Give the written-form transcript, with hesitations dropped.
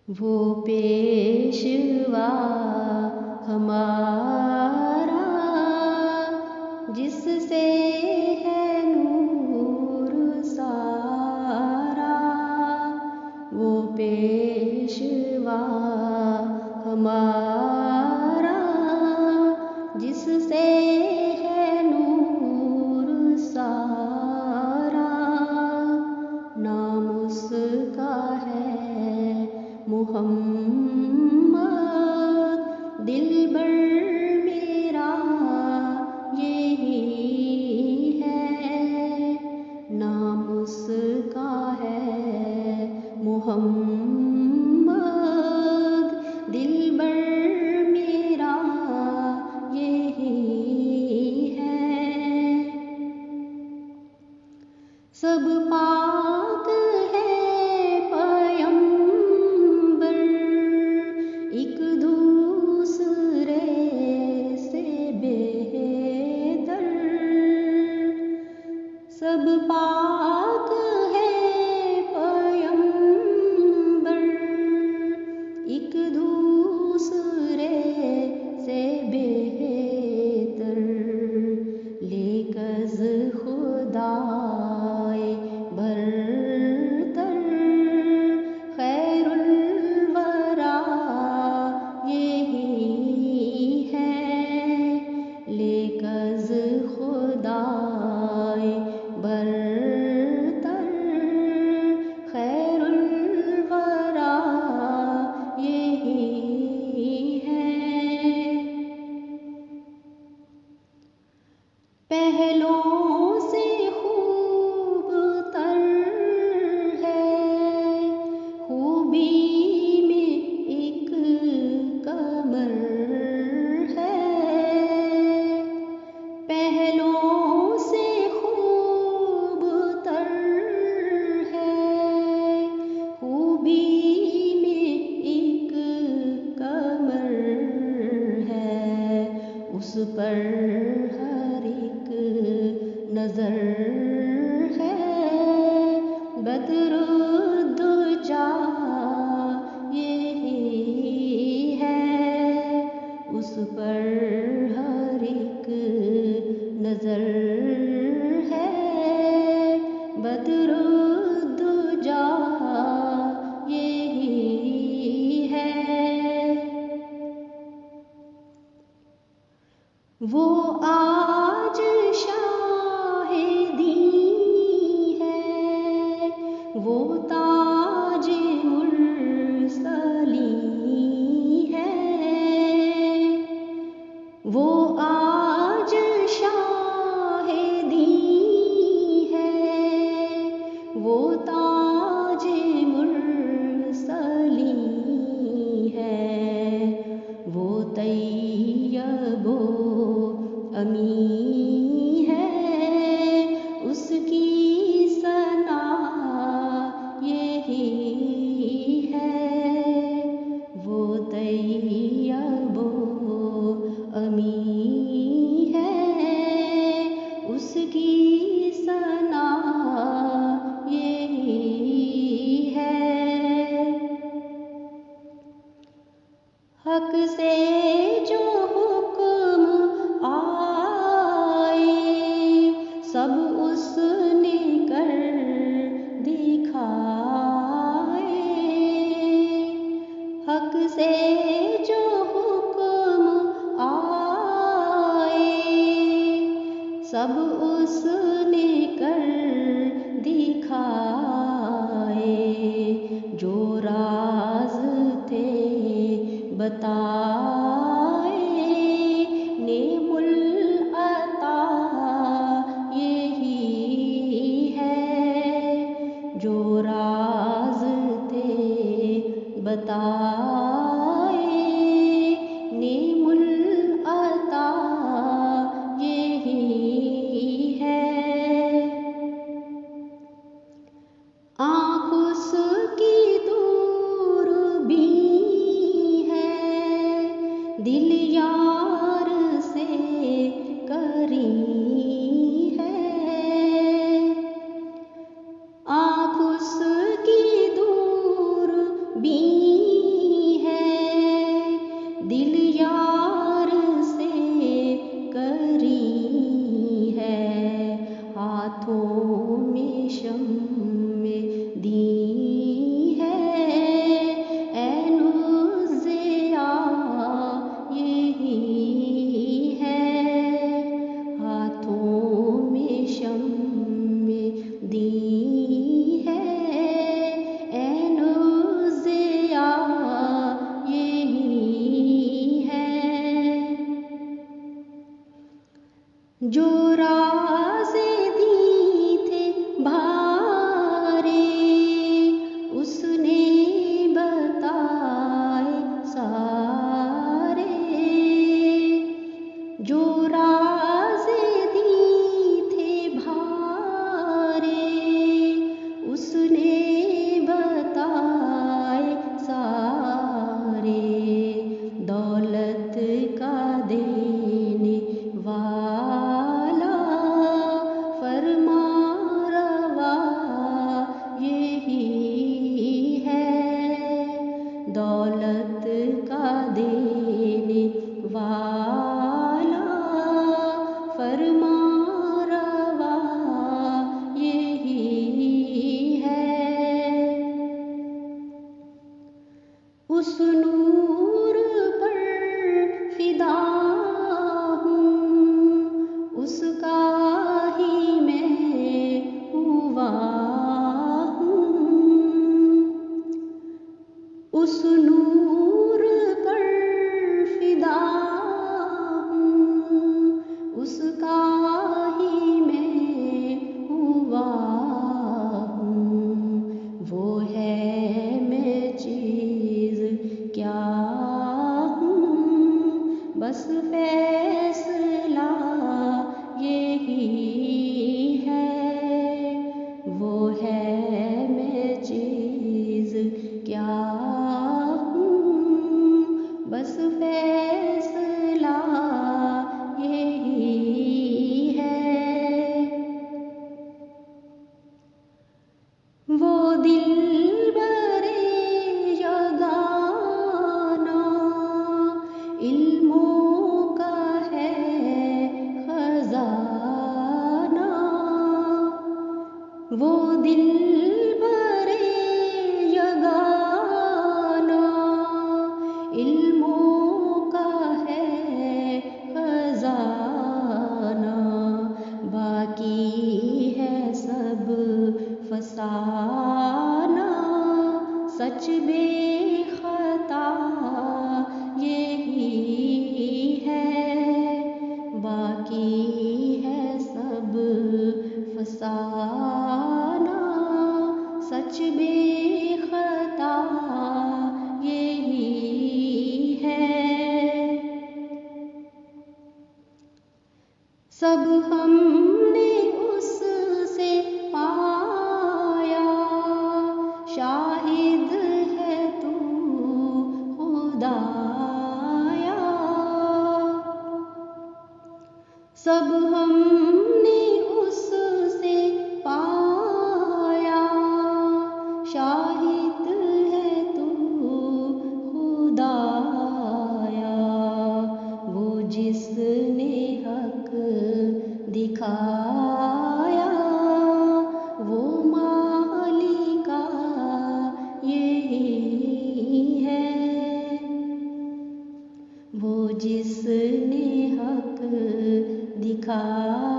वो पेशवा हमारा जिससे है नूर सारा। वो पेशवा हमारा जिससे है नूर सारा। नाम उसका है मोहम्मद, दिलबर मेरा यही है। नाम उसका है मोहम्मद, दिलबर मेरा यही है। सब पाक है पयंबर, एक दूसरे से बेहतर। सब पाक है पयंबर, एक दूसरे से बेहतर। लेकज़ खुदाए बरतर, खैरुल वरा यही है। लेकज़ खुदाए बरतर, खैरुल वरा यही है। पहलों से खूब तर है, खूबी में एक कमर है। पहलों से खूब तर है, खूबी में एक कमर है। उस पर हर एक नजर है, बदरुद्दुजा यही है। उस पर हर एक नजर है, बदरुद्दुजा यही है। वो आज शाहिदी है, वो ताज मुरसली है। वो आज शाहिदी है, वो ताज मुरसली है। वो तैयबो अमी है, उसकी सना यही है। वो तैयबो अमी है, उसकी सना यही है। हक से जो हुक्म आए, सब उसने कर दिखाए। हक से जो हुक्म आए, सब उसने कर दिखाए। जो राज थे बताए, नेमुल अता यही है। जो राज थे बताए, नेमुल अता यही है। आँख उसकी दूरबीन है, दिल यार से करीब है। आँख उसकी दूरबीन उस नूर पर फिदा हूँ, उसका ही मैं हुआ हूँ। उस नूर पर फिदा हूँ, उसका ही मैं हुआ हूँ। वो है मैं चीज़ क्या हूँ, बस फैसला यही है। वो है मैं चीज़ क्या हूँ, बस फैसला यही है। वो दिलबरे यगाना इल्मों का है खजाना। वो दिलबरे यगाना इल्मों का है खजाना। बाकी है सब फसाना, सच बेखता यही है। बाकी है सब फसाना, सच बेखता यही है। सब हमने उससे पाया, शाहिद है तू खुदाया। सब हमने उससे पाया, शाहिद है तू खुदाया। वो जिसने हक दिखाया, वो मालिका यही है। वो जिसने हक दिखाया,